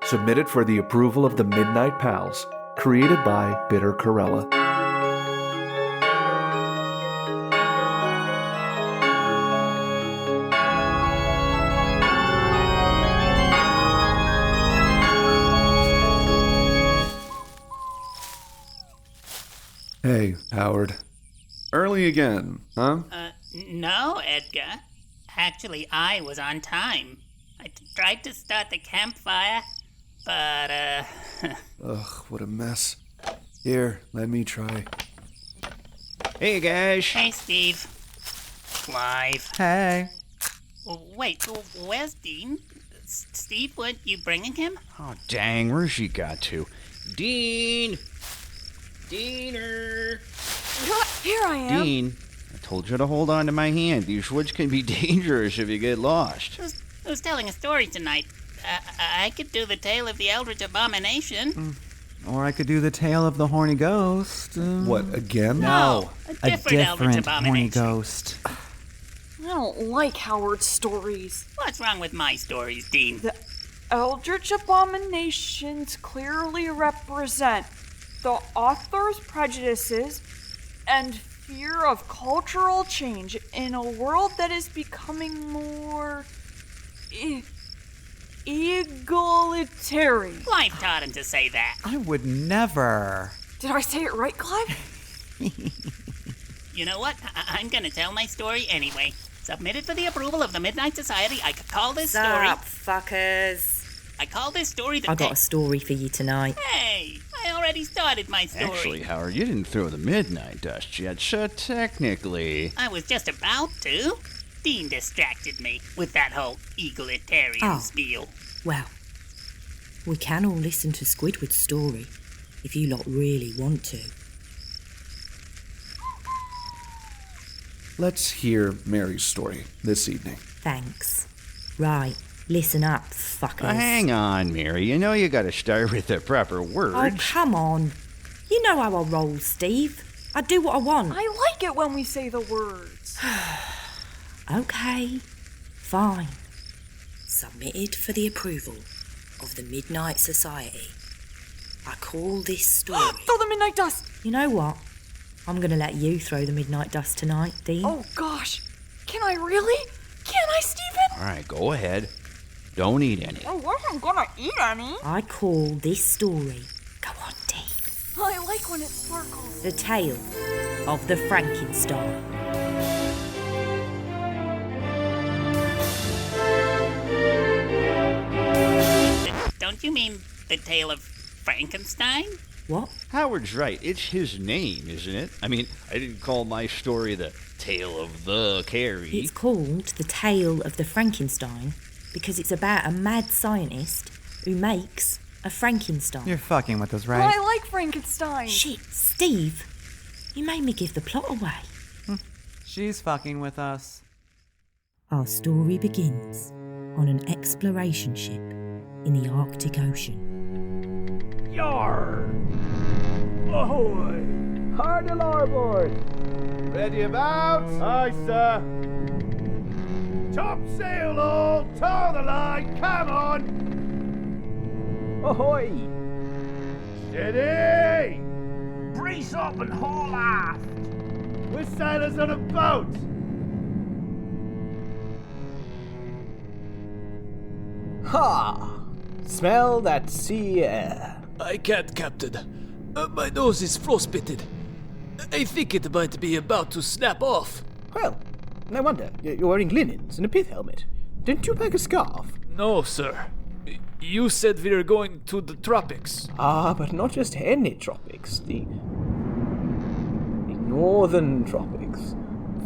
Submitted for the approval of the Midnight Pals. Created by Bitter Corella. Hey, Howard. Early again, huh? No, Edgar. Actually, I was on time. I tried to start the campfire, but, Ugh, what a mess. Here, let me try. Hey, guys. Hey, Steve. Clive. Hey. Wait, where's Dean? Steve, weren't you bringing him? Oh, dang, where's she got to? Dean! Diener! Here I am. Dean, I told you to hold on to my hand. These woods can be dangerous if you get lost. Who's telling a story tonight? I could do the tale of the Eldritch Abomination. Or I could do the tale of the horny ghost. What, again? No, a different Eldritch different Abomination. horny ghost. I don't like Howard's stories. What's wrong with my stories, Dean? The Eldritch Abominations clearly represent the author's prejudices and fear of cultural change in a world that is becoming more egalitarian. Clive taught him to say that. I would never. Did I say it right, Clive? You know what? I'm gonna tell my story anyway. Submitted for the approval of the Midnight Society. I could call this story. Sup, fuckers? I call this story the. I got a story for you tonight. Hey, I already started my story. Actually, Howard, you didn't throw the midnight dust yet, so technically... I was just about to. Dean distracted me with that whole egalitarian spiel. Well, we can all listen to Squidward's story if you lot really want to. Let's hear Mary's story this evening. Thanks. Right, listen up, fuckers. Hang on, Mary. You know you gotta start with the proper words. Oh, come on. You know how I roll, Steve. I do what I want. I like it when we say the words. Okay, fine. Submitted for the approval of the Midnight Society. I call this story... Throw the midnight dust! You know what? I'm gonna let you throw the midnight dust tonight, Dean. Oh, gosh. Can I really? Can I, Stephen? All right, go ahead. Don't eat any. I wasn't gonna eat any. I call this story... Go on, Dean. I like when it sparkles. The Tale of the Frankenstein. Don't you mean the tale of Frankenstein? What? Howard's right. It's his name, isn't it? I mean, I didn't call my story the Tale of the Carrie. It's called The Tale of the Frankenstein because it's about a mad scientist who makes a Frankenstein. You're fucking with us, But right? I like Frankenstein. Shit, Steve. You made me give the plot away. She's fucking with us. Our story begins on an exploration ship in the Arctic Ocean. Yar! Ahoy! Hard to larboard! Ready about? Aye, sir. Top sail all! Tow the line! Come on! Ahoy! Steady! Brace up and haul aft! We're sailors on a boat! Ha! Smell that sea air. I can't, Captain. My nose is frostbitten. I think it might be about to snap off. Well, no wonder. You're wearing linens and a pith helmet. Didn't you pack a scarf? No, sir. You said we were going to the tropics. Ah, but not just any tropics. The northern tropics.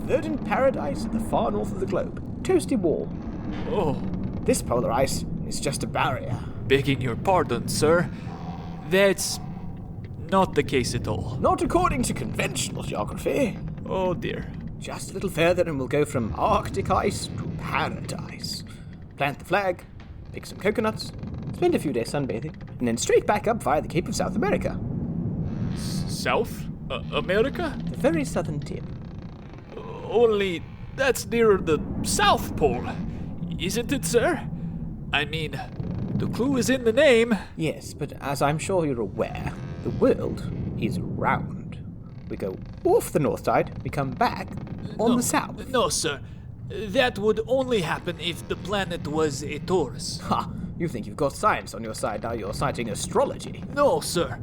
Verdant paradise at the far north of the globe. Toasty warm. Oh, This polar ice is just a barrier. begging your pardon, sir. That's not the case at all. Not according to conventional geography. Oh dear. Just a little further and we'll go from Arctic ice to paradise. Plant the flag, pick some coconuts, spend a few days sunbathing, and then straight back up via the Cape of South America. South America? The very southern tip. Only that's nearer the South Pole, isn't it, sir? I mean, The clue is in the name. Yes, but as I'm sure you're aware, the world is round. We go off the north side, we come back on the south. No, sir. That would only happen if the planet was a torus. Ha! You think you've got science on your side, now you're citing astrology. No, sir.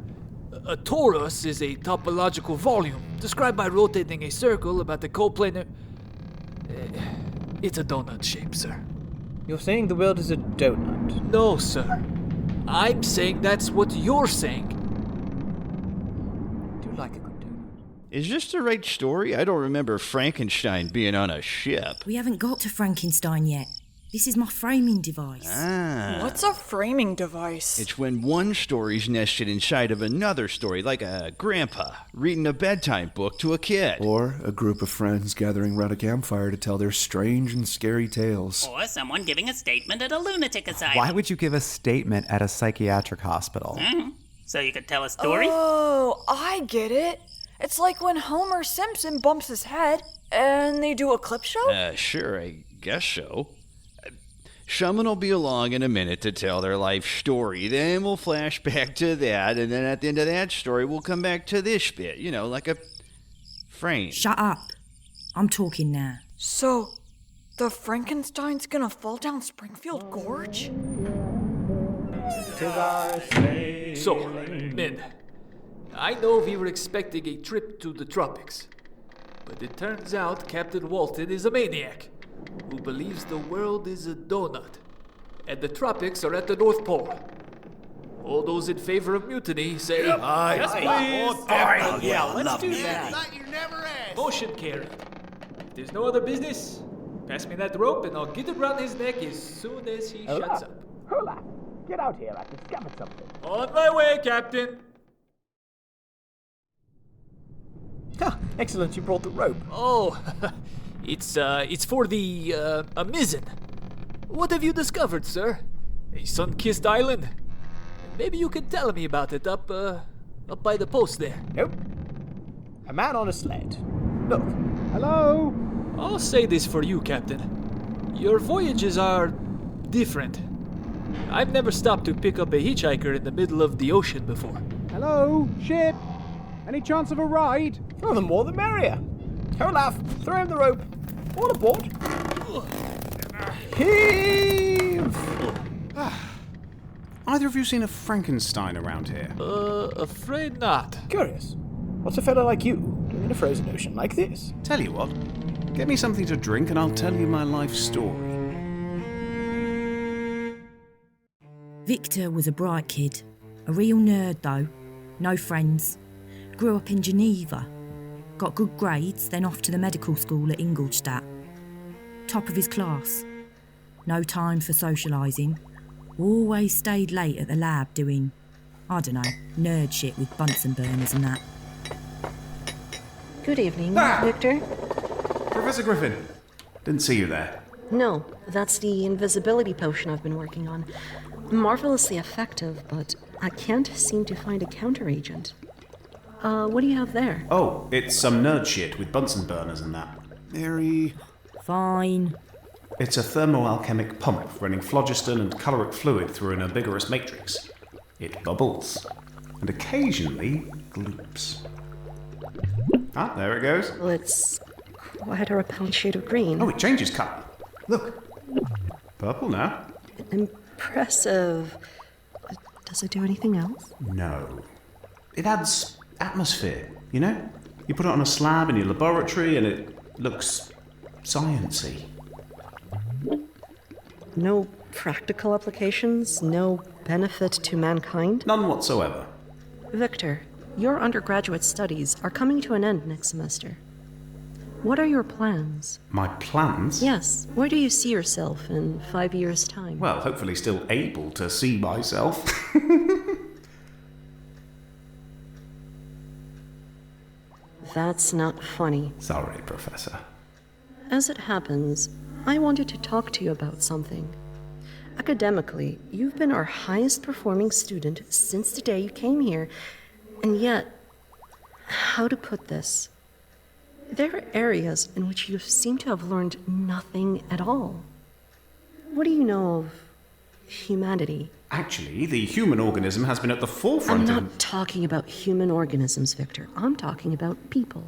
A torus is a topological volume, described by rotating a circle about the coplanar... It's a donut shape, sir. You're saying the world is a donut? No, sir. I'm saying that's what you're saying. Do you like a good donut? Is this the right story? I don't remember Frankenstein being on a ship. We haven't got to Frankenstein yet. This is my framing device. What's a framing device? It's when one story's nested inside of another story, like a grandpa reading a bedtime book to a kid. Or a group of friends gathering around a campfire to tell their strange and scary tales. Or someone giving a statement at a lunatic asylum. Why would you give a statement at a psychiatric hospital? So you could tell a story? Oh, I get it. It's like when Homer Simpson bumps his head and they do a clip show? Sure, I guess so. Someone will be along in a minute to tell their life story. Then we'll flash back to that, and then at the end of that story, we'll come back to this bit. You know, like a frame. Shut up. I'm talking now. So, the Frankenstein's gonna fall down Springfield Gorge? So, men, I know we were expecting a trip to the tropics, but it turns out Captain Walton is a maniac who believes the world is a donut, and the tropics are at the North Pole. All those in favor of mutiny say, yes, please. Yeah, let's do that. Motion carried. If there's no other business, pass me that rope and I'll get it around his neck as soon as he shuts up. Hola! Get out here, I've discovered something. On my way, Captain. Excellent, you brought the rope. Oh, it's for the, a mizzen. What have you discovered, sir? A sun-kissed island? Maybe you can tell me about it up by the post there. Nope. A man on a sled. Look. Hello? I'll say this for you, Captain. Your voyages are different. I've never stopped to pick up a hitchhiker in the middle of the ocean before. Hello? Ship? Any chance of a ride? Oh, the more the merrier. Olaf, throw him the rope. All aboard. Heave! Either of you seen a Frankenstein around here? Afraid not. Curious. What's a fellow like you doing in a frozen ocean like this? Tell you what, get me something to drink and I'll tell you my life story. Victor was a bright kid. A real nerd, though. No friends. Grew up in Geneva. Got good grades, then off to the medical school at Ingolstadt. Top of his class. No time for socialising. Always stayed late at the lab doing, I don't know, nerd shit with Bunsen burners and that. Good evening, Victor. Professor Griffin, didn't see you there. No, that's the invisibility potion I've been working on. Marvelously effective, but I can't seem to find a counteragent. What do you have there? Oh, it's some nerd shit with Bunsen burners and that. Very... Fine. It's a thermoalchemic pump running phlogiston and caloric fluid through an ambiguous matrix. It bubbles, and occasionally gloops. Ah, there it goes. Well, it's quite a repellent shade of green. Oh, it changes colour. Look. Purple now. Impressive. Does it do anything else? No. It adds atmosphere, you know? You put it on a slab in your laboratory and it looks sciencey. No practical applications? No benefit to mankind? None whatsoever. Victor, your undergraduate studies are coming to an end next semester. What are your plans? My plans? Yes. Where do you see yourself in 5 years' time? Well, hopefully still able to see myself. That's not funny. Sorry, Professor. As it happens, I wanted to talk to you about something. Academically, you've been our highest performing student since the day you came here, and yet, how to put this? There are areas in which you seem to have learned nothing at all. What do you know of humanity. Actually, the human organism has been at the forefront I'm of... not talking about human organisms, Victor. I'm talking about people.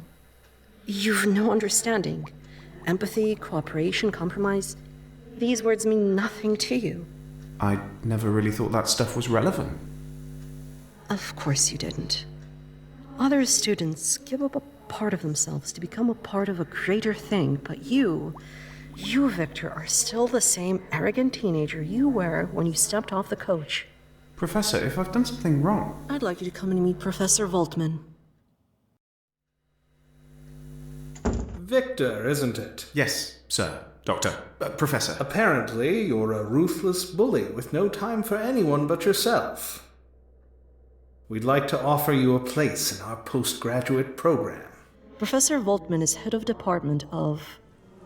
You've no understanding. Empathy, cooperation, compromise. These words mean nothing to you. I never really thought that stuff was relevant. Of course you didn't. Other students give up a part of themselves to become a part of a greater thing, but you, Victor, are still the same arrogant teenager you were when you stepped off the coach. Professor, if I've done something wrong... I'd like you to come and meet Professor Waldman. Victor, isn't it? Yes, sir. Doctor. Professor. Apparently, you're a ruthless bully with no time for anyone but yourself. We'd like to offer you a place in our postgraduate program. Professor Waldman is head of department of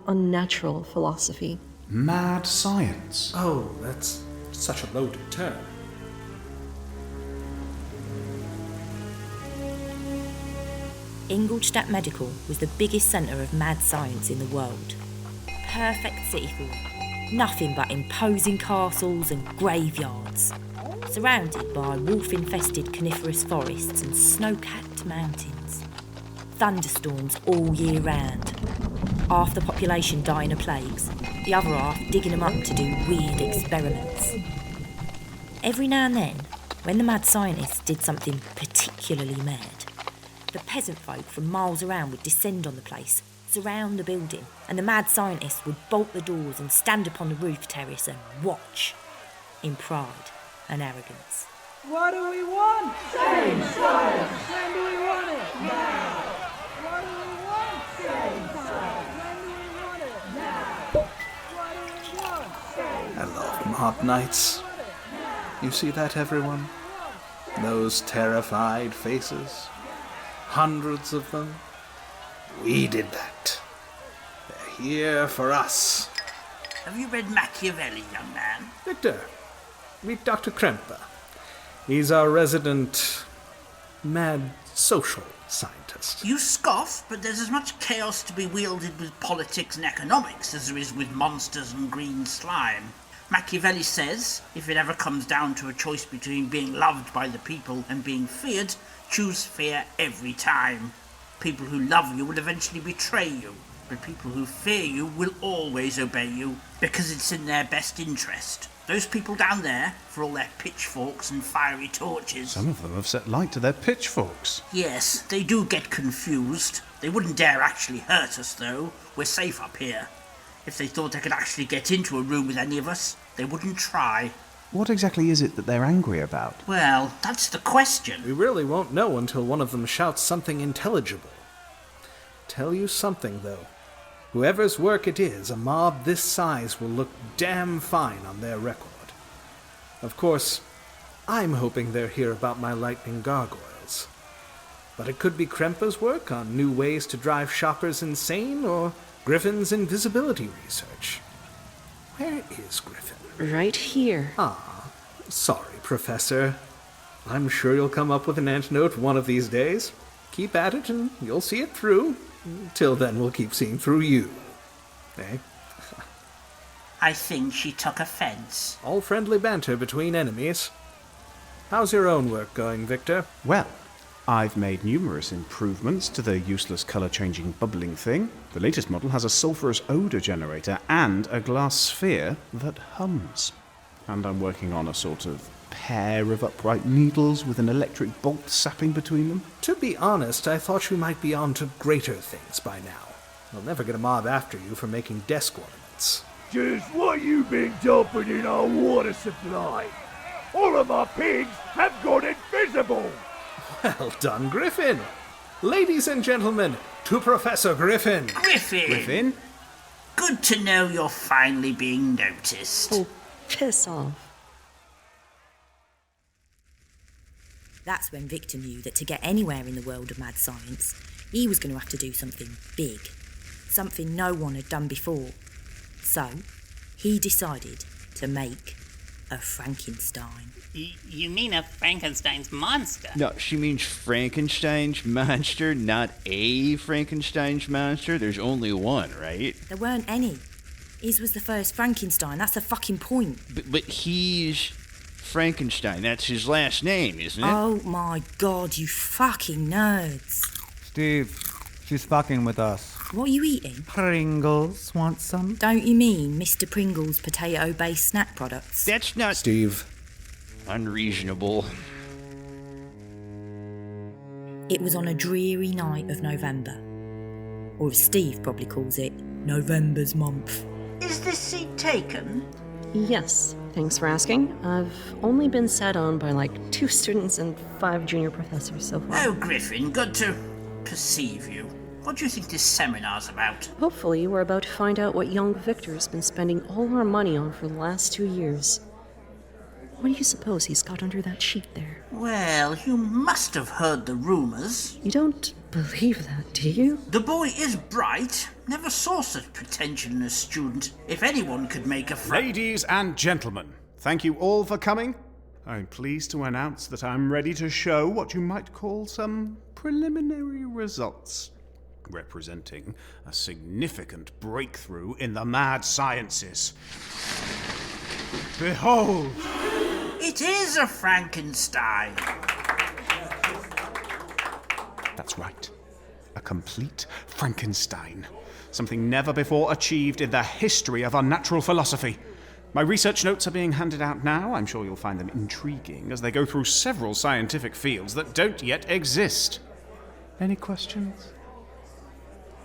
unnatural philosophy. Mad science. Oh, that's such a loaded term. Ingolstadt Medical was the biggest centre of mad science in the world. Perfect city for nothing but imposing castles and graveyards, surrounded by wolf-infested coniferous forests and snow-capped mountains. Thunderstorms all year round. Half the population dying of plagues, the other half digging them up to do weird experiments. Every now and then, when the mad scientists did something particularly mad, the peasant folk from miles around would descend on the place, surround the building, and the mad scientists would bolt the doors and stand upon the roof terrace and watch, in pride and arrogance. What do we want? Same science! When do we want it? Now! What do we want? Same science! When do we want it? Now! What do we want? Same I love mob nights. You see that, everyone? Those terrified faces? Hundreds of them. We did that. They're here for us. Have you read Machiavelli, young man? Victor, meet Dr. Kremper. He's our resident mad social scientist. You scoff, but there's as much chaos to be wielded with politics and economics as there is with monsters and green slime. Machiavelli says, if it ever comes down to a choice between being loved by the people and being feared, choose fear every time. People who love you will eventually betray you, but people who fear you will always obey you, because it's in their best interest. Those people down there, for all their pitchforks and fiery torches... Some of them have set light to their pitchforks. Yes, they do get confused. They wouldn't dare actually hurt us, though. We're safe up here. If they thought they could actually get into a room with any of us, they wouldn't try. What exactly is it that they're angry about? Well, that's the question. We really won't know until one of them shouts something intelligible. Tell you something, though. Whoever's work it is, a mob this size will look damn fine on their record. Of course, I'm hoping they're here about my lightning gargoyles. But it could be Kremper's work on new ways to drive shoppers insane, or Griffin's invisibility research. Where is Griffin? Right here. Ah, sorry, Professor. I'm sure you'll come up with an antidote one of these days. Keep at it and you'll see it through. Till then, we'll keep seeing through you. Eh? I think she took offense. All friendly banter between enemies. How's your own work going, Victor? Well, I've made numerous improvements to the useless colour-changing bubbling thing. The latest model has a sulphurous odour generator and a glass sphere that hums. And I'm working on a sort of pair of upright needles with an electric bolt sapping between them. To be honest, I thought you might be on to greater things by now. You'll never get a mob after you for making desk ornaments. Just what you been dumping in our water supply? All of our pigs have gone invisible! Well done, Griffin! Ladies and gentlemen, to Professor Griffin! Griffin! Griffin? Good to know you're finally being noticed. Oh, piss off. That's when Victor knew that to get anywhere in the world of mad science, he was going to have to do something big, something no one had done before. So, he decided to make a Frankenstein. You mean a Frankenstein's monster? No, she means Frankenstein's monster, not a Frankenstein's monster. There's only one, right? There weren't any. His was the first Frankenstein, that's the fucking point. But he's Frankenstein. That's his last name, isn't it? Oh my god, you fucking nerds. Steve, she's fucking with us. What are you eating? Pringles, want some? Don't you mean Mr. Pringle's potato-based snack products? That's not... Steve. Unreasonable. It was on a dreary night of November. Or as Steve probably calls it, November's month. Is this seat taken? Yes, thanks for asking. I've only been sat on by like 2 students and 5 junior professors so far. Oh, Griffin, good to perceive you. What do you think this seminar's about? Hopefully, we're about to find out what young Victor's been spending all our money on for the last 2 years. What do you suppose he's got under that sheet there? Well, you must have heard the rumours. You don't believe that, do you? The boy is bright. Never saw such pretension in a student. If anyone could make a Ladies and gentlemen, thank you all for coming. I'm pleased to announce that I'm ready to show what you might call some preliminary results, representing a significant breakthrough in the mad sciences. Behold! It is a Frankenstein! That's right. A complete Frankenstein. Something never before achieved in the history of unnatural philosophy. My research notes are being handed out now. I'm sure you'll find them intriguing as they go through several scientific fields that don't yet exist. Any questions?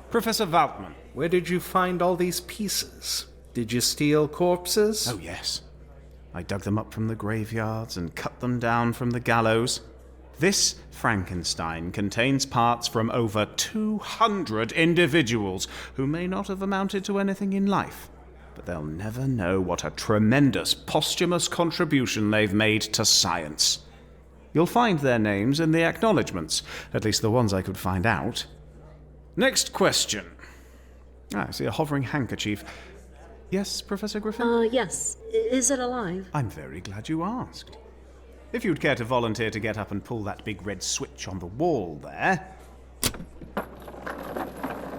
Professor Waldman. Where did you find all these pieces? Did you steal corpses? Oh, yes. I dug them up from the graveyards and cut them down from the gallows. This Frankenstein contains parts from over 200 individuals who may not have amounted to anything in life, but they'll never know what a tremendous posthumous contribution they've made to science. You'll find their names in the acknowledgements, at least the ones I could find out. Next question. I see a hovering handkerchief. Yes, Professor Griffin? Yes. Is it alive? I'm very glad you asked. If you'd care to volunteer to get up and pull that big red switch on the wall there.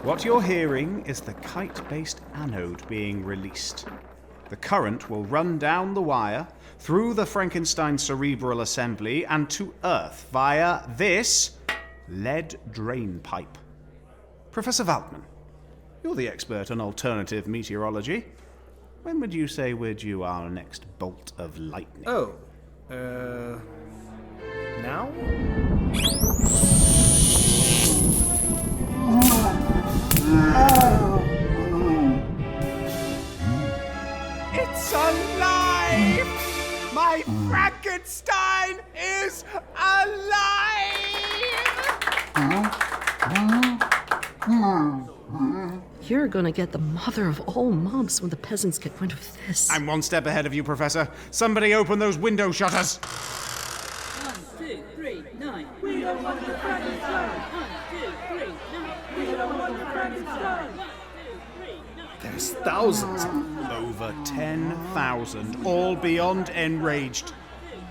What you're hearing is the kite-based anode being released. The current will run down the wire, through the Frankenstein cerebral assembly, and to Earth via this lead drain pipe. Professor Waldman, you're the expert on alternative meteorology. When would you say we're due our next bolt of lightning? Oh, now? It's alive! My Frankenstein is alive! You're gonna get the mother of all mobs when the peasants get wind of this. I'm one step ahead of you, Professor. Somebody open those window shutters! 1, 2, 3, 9. We don't want the Frankenstein! 1, 2, 3, 9. We don't want the Frankenstein! 1, 2, 3, 9. There's thousands of them. Over 10,000, all beyond enraged.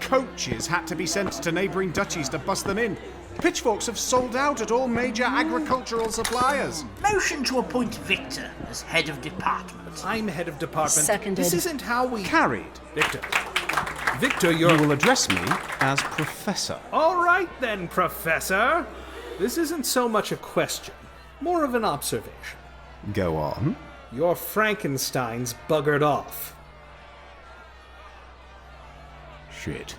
Coaches had to be sent to neighbouring duchies to bust them in. Pitchforks have sold out at all major agricultural suppliers. Motion to appoint Victor as head of department. I'm head of department. Seconded. This isn't how we... Carried. Victor, you're... You will address me as Professor. All right then, Professor. This isn't so much a question, more of an observation. Go on. Your Frankenstein's buggered off. Shit.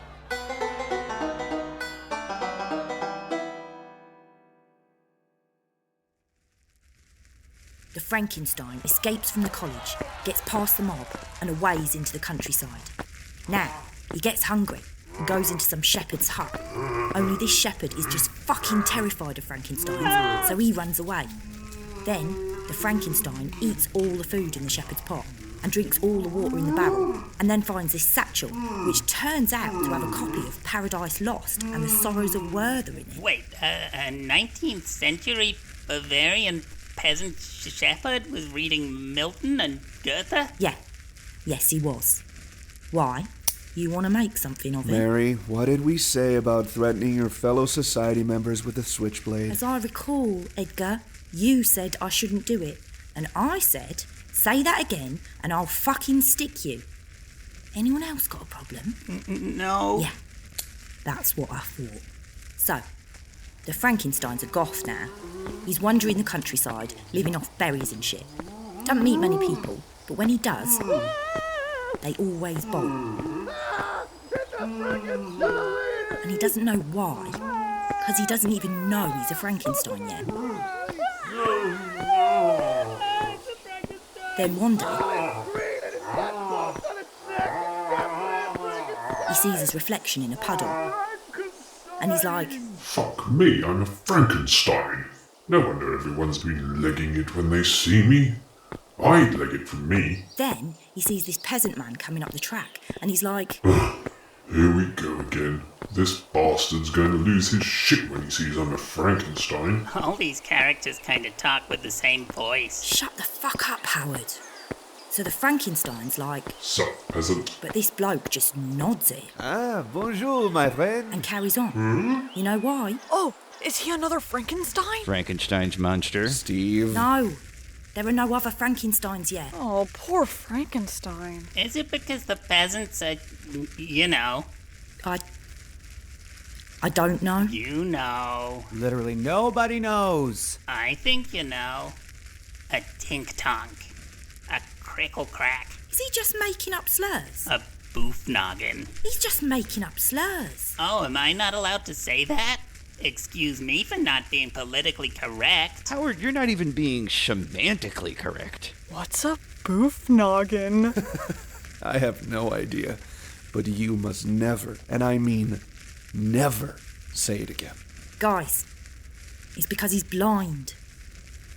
The Frankenstein escapes from the college, gets past the mob, and aways into the countryside. Now, he gets hungry and goes into some shepherd's hut. Only this shepherd is just fucking terrified of Frankensteins, so he runs away. Then, the Frankenstein eats all the food in the shepherd's pot and drinks all the water in the barrel, and then finds this satchel, which turns out to have a copy of Paradise Lost and the Sorrows of Werther in it. Wait, a 19th century Bavarian peasant shepherd was reading Milton and Goethe? Yeah. Yes, he was. Why? You want to make something of it? Mary, what did we say about threatening your fellow society members with a switchblade? As I recall, Edgar, you said I shouldn't do it, and I said Say that again and I'll fucking stick you. Anyone else got a problem? No. Yeah, that's what I thought. So, the Frankenstein's a goth now. He's wandering the countryside, living off berries and shit. Don't meet many people, but when he does, they always bolt. And he doesn't know why, because he doesn't even know he's a Frankenstein yet. Then one day, he sees his reflection in a puddle. And he's like, Fuck me, I'm a Frankenstein. No wonder everyone's been legging it when they see me. I'd leg it for me. Then he sees this peasant man coming up the track, and he's like, Here we go again. This bastard's going to lose his shit when he sees I'm a Frankenstein. All these characters kind of talk with the same voice. Shut the fuck up, Howard. So the Frankenstein's like, Sup, peasant? but this bloke just nods it. Ah, bonjour, my friend. And carries on. You know why? Oh, is he another Frankenstein? Frankenstein's monster. Steve. No, there are no other Frankensteins yet. Oh, poor Frankenstein. Is it because the peasants are, you know? I don't know. You know. Literally nobody knows. I think you know. A tink-tonk. A crickle-crack. Is he just making up slurs? A boof-noggin. He's just making up slurs. Oh, am I not allowed to say that? Excuse me for not being politically correct. Howard, you're not even being semantically correct. What's a boof noggin? I have no idea, but you must never, and I mean never, say it again. Guys, it's because he's blind.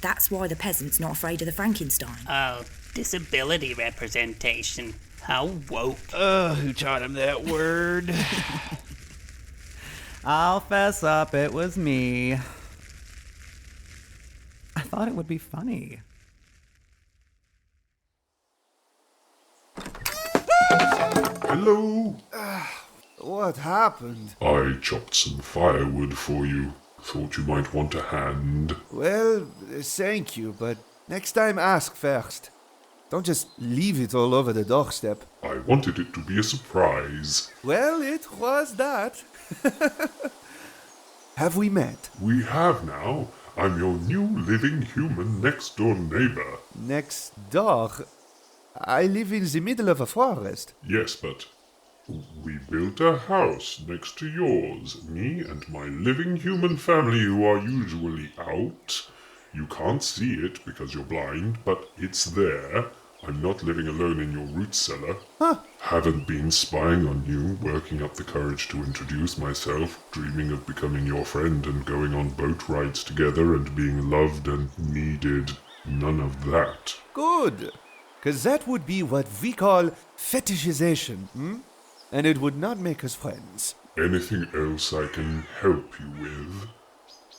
That's why the peasant's not afraid of the Frankenstein. Oh, disability representation. How woke. Who taught him that word? I'll fess up, it was me. I thought it would be funny. Hello? What happened? I chopped some firewood for you. Thought you might want a hand. Well, thank you, but next time ask first. Don't just leave it all over the doorstep. I wanted it to be a surprise. Well, it was that. Have we met? We have now. I'm your new living human next door neighbor. Next door? I live in the middle of a forest. Yes, but we built a house next to yours. Me and my living human family who are usually out. You can't see it because you're blind, but it's there. I'm not living alone in your root cellar. Huh. Haven't been spying on you, working up the courage to introduce myself, dreaming of becoming your friend and going on boat rides together and being loved and needed. None of that. Good. Because that would be what we call fetishization, And it would not make us friends. Anything else I can help you with?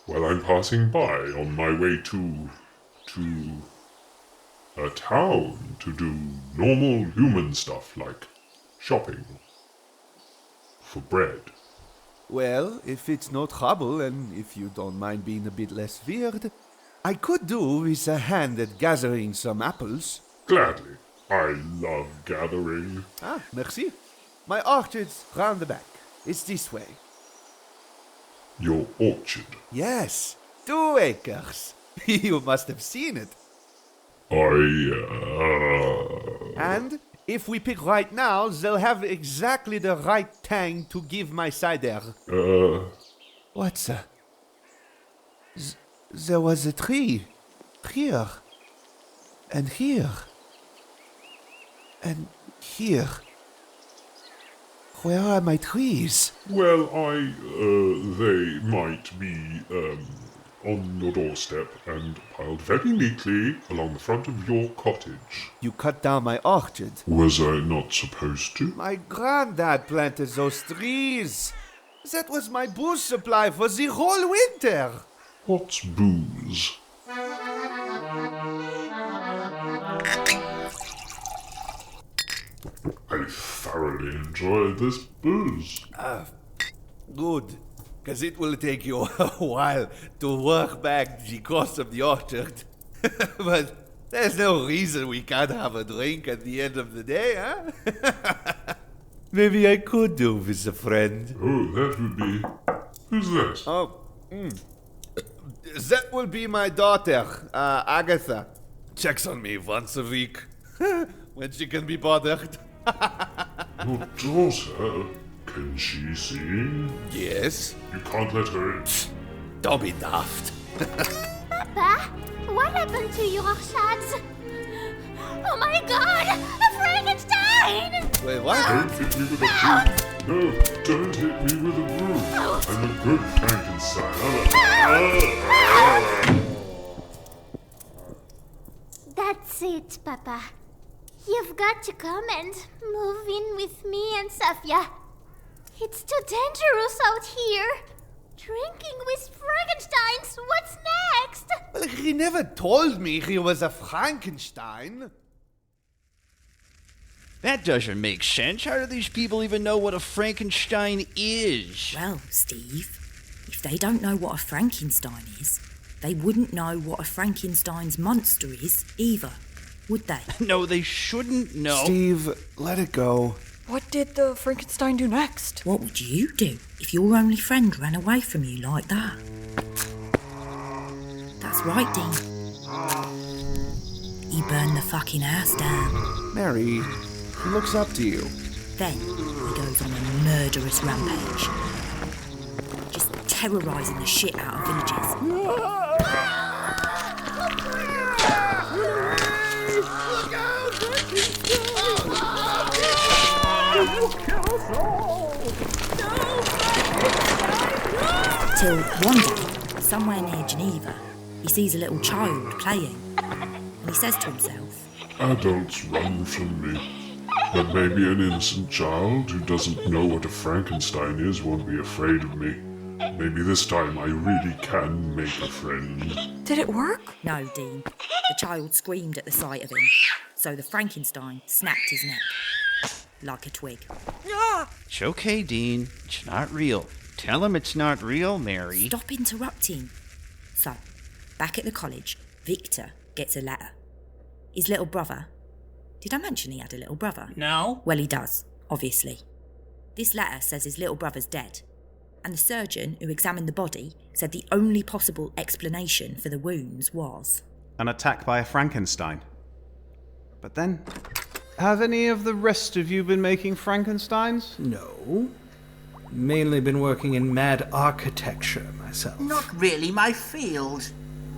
Well, I'm passing by on my way to a town to do normal human stuff like shopping for bread. Well, if it's no trouble, and if you don't mind being a bit less weird, I could do with a hand at gathering some apples. Gladly. I love gathering. Ah, merci. My orchard's round the back. It's this way. Your orchard? Yes, 2 acres. You must have seen it. And if we pick right now, they'll have exactly the right tang to give my cider. What's that? There was a tree. Here. And here. And here. Where are my trees? Well, they might be, on your doorstep and piled very neatly along the front of your cottage. You cut down my orchard. Was I not supposed to? My granddad planted those trees. That was my booze supply for the whole winter. What's booze? I thoroughly enjoyed this booze. Good. Because it will take you a while to work back the cost of the orchard. But There's no reason we can't have a drink at the end of the day, huh? Maybe I could do with a friend. Oh, that would be... Who's that? Oh, that will be my daughter, Agatha. Checks on me once a week, when she can be bothered. Your daughter? Can she sing? Yes. You can't let her in. Don't be daft. Papa, what happened to your shads? Oh my god! A Frankenstein! Wait, what? Don't hit me with a broom. No, don't hit me with a broom. I'm a good Frankenstein. That's it, Papa. You've got to come and move in with me and Safia. It's too dangerous out here. Drinking with Frankensteins, what's next? Well, he never told me he was a Frankenstein. That doesn't make sense. How do these people even know what a Frankenstein is? Well, Steve, if they don't know what a Frankenstein is, they wouldn't know what a Frankenstein's monster is either, would they? No, they shouldn't know. Steve, let it go. What did the Frankenstein do next? What would you do if your only friend ran away from you like that? That's right, Dean. He burned the fucking house down. Mary, he looks up to you. Then he goes on a murderous rampage. Just terrorising the shit out of villages. Till one day, somewhere near Geneva, he sees a little child playing, and he says to himself, Adults run from me, but maybe an innocent child who doesn't know what a Frankenstein is won't be afraid of me. Maybe this time I really can make a friend. Did it work? No, Dean. The child screamed at the sight of him, so the Frankenstein snapped his neck. Like a twig. It's okay, Dean. It's not real. Tell him it's not real, Mary. Stop interrupting. So, back at the college, Victor gets a letter. His little brother... Did I mention he had a little brother? No. Well, he does, obviously. This letter says his little brother's dead, and the surgeon who examined the body said the only possible explanation for the wounds was... An attack by a Frankenstein. But then... Have any of the rest of you been making Frankensteins? No. Mainly been working in mad architecture myself. Not really my field.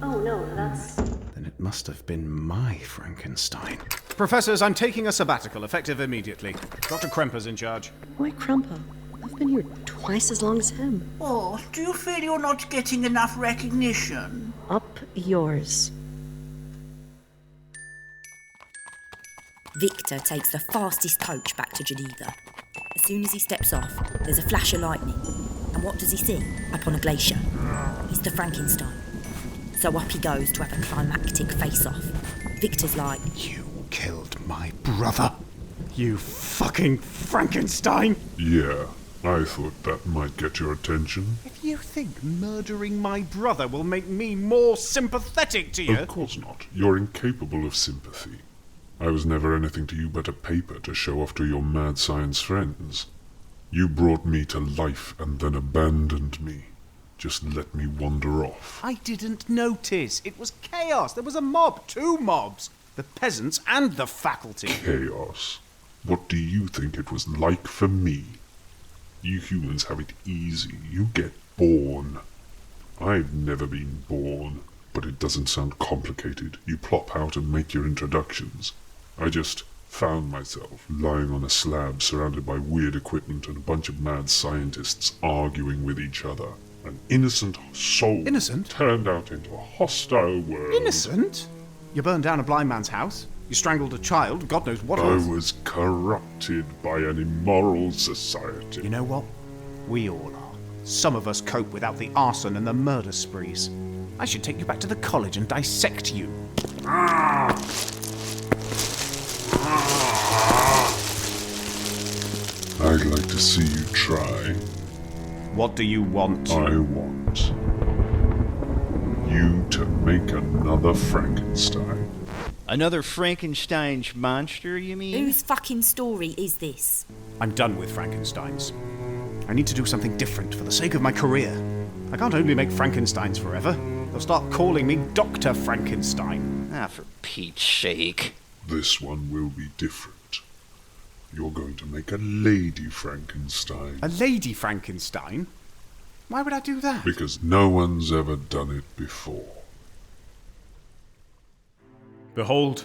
Oh no, that's... Then it must have been my Frankenstein. Professors, I'm taking a sabbatical, effective immediately. Dr. Kremper's in charge. Why, Krumper? I've been here twice as long as him. Oh, do you feel you're not getting enough recognition? Up yours. Victor takes the fastest coach back to Geneva. As soon as he steps off, there's a flash of lightning. And what does he see up on a glacier? It's the Frankenstein. So up he goes to have a climactic face-off. Victor's like, You killed my brother. You fucking Frankenstein. Yeah, I thought that might get your attention. If you think murdering my brother will make me more sympathetic to you... Of course not. You're incapable of sympathy. I was never anything to you but a paper to show off to your mad science friends. You brought me to life and then abandoned me. Just let me wander off. I didn't notice. It was chaos. There was a mob. 2 mobs. The peasants and the faculty. Chaos. What do you think it was like for me? You humans have it easy. You get born. I've never been born, but it doesn't sound complicated. You plop out and make your introductions. I just found myself lying on a slab surrounded by weird equipment and a bunch of mad scientists arguing with each other. An innocent soul turned out into a hostile world. Innocent? You burned down a blind man's house. You strangled a child. God knows what I else. was corrupted by an immoral society. You know what? We all are. Some of us cope without the arson and the murder sprees. I should take you back to the college and dissect you. I'd like to see you try. What do you want? I want you to make another Frankenstein. Another Frankenstein's monster, you mean? Whose fucking story is this? I'm done with Frankensteins. I need to do something different for the sake of my career. I can't only make Frankensteins forever. They'll start calling me Dr. Frankenstein. Ah, for Pete's sake. This one will be different. You're going to make a Lady Frankenstein. A Lady Frankenstein? Why would I do that? Because no one's ever done it before. Behold,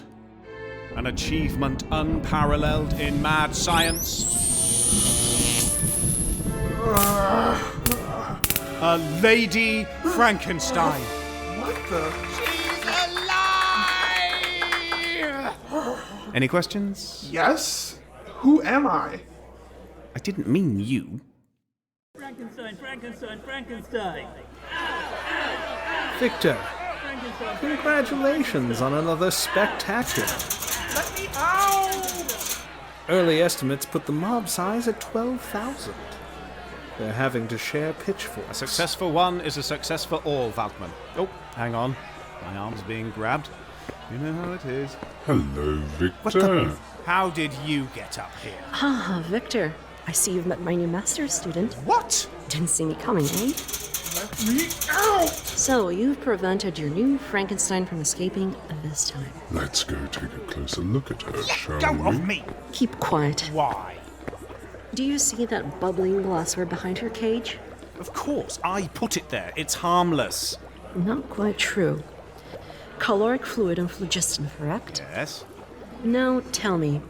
an achievement unparalleled in mad science. A Lady Frankenstein. What the? Any questions? Yes? Who am I? I didn't mean you. Frankenstein, Frankenstein, Frankenstein. Victor, Frankenstein. congratulations on another spectacular. Let me out! Early estimates put the mob size at 12,000. They're having to share pitchforks. A success for one is a success for all, Waldman. Oh, hang on. My arm's being grabbed. You know how it is. Hello, Victor. How did you get up here? Ah, Victor. I see you've met my new master's student. What? Didn't see me coming, eh? Let me out! So, you've prevented your new Frankenstein from escaping this time. Let's go take a closer look at her, shall Go we? off me! Keep quiet. Why? Do you see that bubbling glassware behind her cage? Of course, I put it there. It's harmless. Not quite true. Caloric fluid and phlogiston, correct? Yes. Now, tell me,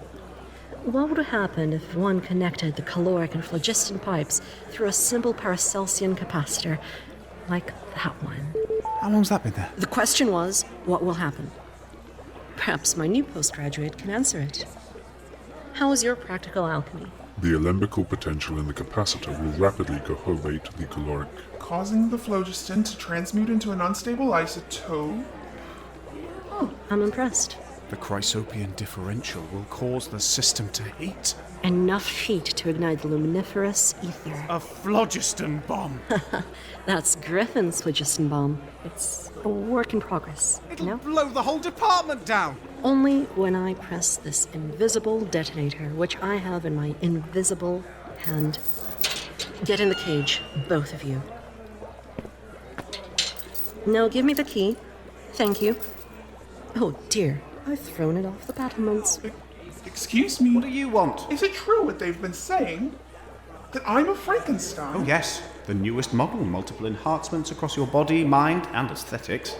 what would happen if one connected the caloric and phlogiston pipes through a simple Paracelsian capacitor, like that one? How long's that been there? The question was, what will happen? Perhaps my new postgraduate can answer it. How is your practical alchemy? The alembical potential in the capacitor will rapidly cohovate the caloric. Causing the phlogiston to transmute into an unstable isotope? Oh, I'm impressed. The chrysopian differential will cause the system to heat. Enough heat to ignite the luminiferous ether. A phlogiston bomb. That's Griffin's phlogiston bomb. It's a work in progress. It'll blow the whole department down. Only when I press this invisible detonator, which I have in my invisible hand. Get in the cage, both of you. Now give me the key. Thank you. Oh dear, I've thrown it off the battlements. Excuse me? What do you want? Is it true what they've been saying? That I'm a Frankenstein? Oh, yes. The newest model. Multiple enhancements across your body, mind, and aesthetics.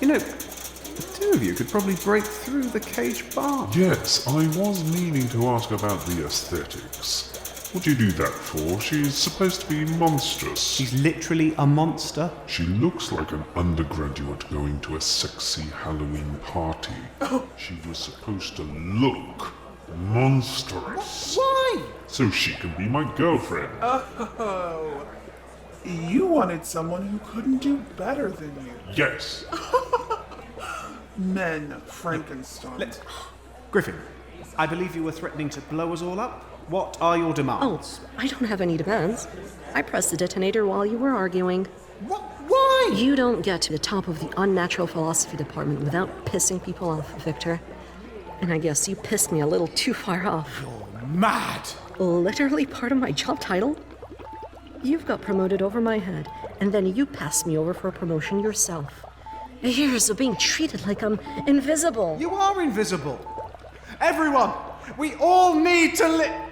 You know, the two of you could probably break through the cage bar. Yes, I was meaning to ask about the aesthetics. What do you do that for? She's supposed to be monstrous. She's literally a monster. She looks like an undergraduate going to a sexy Halloween party. She was supposed to look monstrous. Why? So she can be my girlfriend. Oh. You wanted someone who couldn't do better than you. Yes. Men, Frankenstein. Griffin, I believe you were threatening to blow us all up. What are your demands? Oh, I don't have any demands. I pressed the detonator while you were arguing. What? Why? You don't get to the top of the unnatural philosophy department without pissing people off, Victor. And I guess you pissed me a little too far off. You're mad! Literally part of my job title? You've got promoted over my head, and then you passed me over for a promotion yourself. Years of being treated like I'm invisible. You are invisible! Everyone! We all need to live!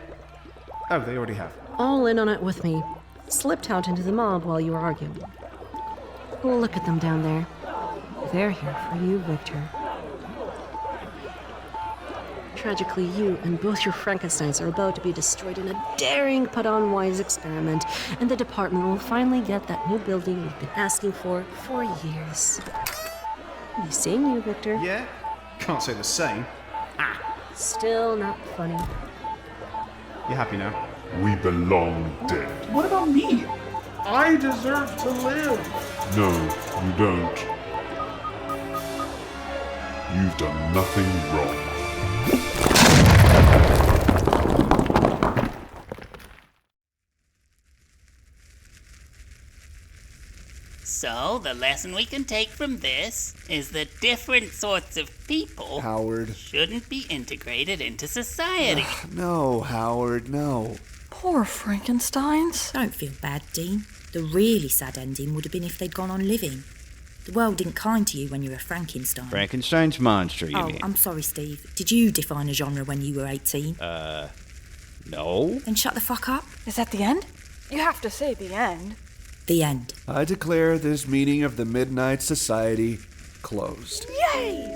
Oh, they already have. All in on it with me. Slipped out into the mob while you were arguing. Look at them down there. They're here for you, Victor. Tragically, you and both your Frankensteins are about to be destroyed in a daring but unwise experiment, and the department will finally get that new building we've been asking for years. Be seeing you, Victor. Yeah? Can't say the same. Still not funny. You happy now? We belong dead. What about me? I deserve to live. No, you don't. You've done nothing wrong. So, the lesson we can take from this is that different sorts of people Howard. shouldn't be integrated into society. No, Howard, no. Poor Frankensteins. Don't feel bad, Dean. The really sad ending would have been if they'd gone on living. The world isn't kind to you when you're a Frankenstein. Frankenstein's monster, you mean? I'm sorry, Steve. Did you define a genre when you were 18? No. Then shut the fuck up. Is that the end? You have to say the end. The end. I declare this meeting of the Midnight Society closed. Yay!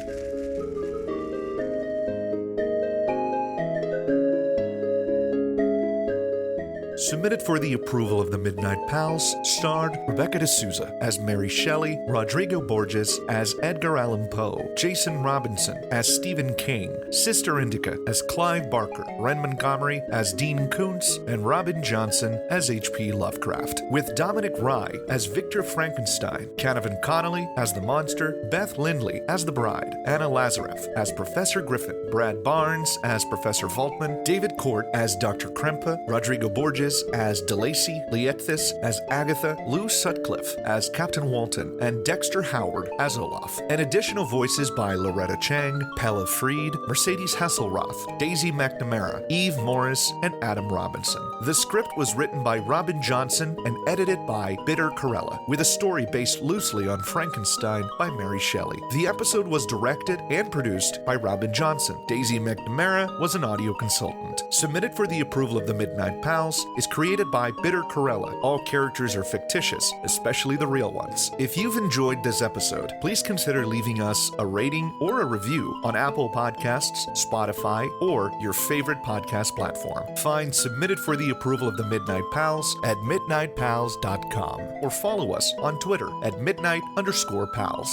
Submitted for the approval of the Midnight Pals, starred Rebecca D'Souza as Mary Shelley, Rodrigo Borges as Edgar Allan Poe, Jason Robinson as Stephen King, Sister Indica as Clive Barker, Wren Montgomery as Dean Koontz, and Robin Johnson as H.P. Lovecraft, with Dominic Rye as Victor Frankenstein, CANAVAN Connolly as the monster, Beth Lindley as the bride, Anna LAZAREV as Professor Griffin, Brad Barnes as Professor Waldman, David Court as Dr. Krempa, Rodrigo Borges as DeLacy, Lietthis as Agatha, Lou Sutcliffe as Captain Walton, and Dexter Howard as Olaf, and additional voices by Loretta Chang, Pella Freed, Mercedes Hasselroth, Daisy McNamara, Eve Morris, and Adam Robinson. The script was written by Robin Johnson and edited by Bitter Corella, with a story based loosely on Frankenstein by Mary Shelley. The episode was directed and produced by Robin Johnson. Daisy McNamara was an audio consultant. Submitted for the approval of the Midnight Pals is created by Bitter Corella. All characters are fictitious, especially the real ones. If you've enjoyed this episode, please consider leaving us a rating or a review on Apple Podcasts, Spotify, or your favorite podcast platform. Find Submitted for the approval of the Midnight Pals at midnightpals.com or follow us on Twitter at midnight_pals.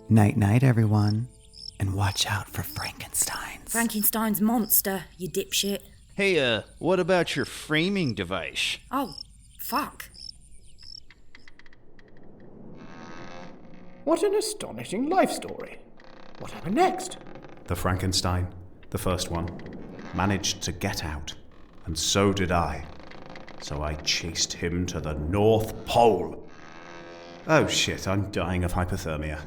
Night-night, everyone. And watch out for Frankensteins. Frankenstein's monster, you dipshit. Hey, what about your framing device? Oh, fuck. What an astonishing life story. What happened next? The Frankenstein, the first one, managed to get out, and so did I. So I chased him to the North Pole. Oh shit, I'm dying of hypothermia.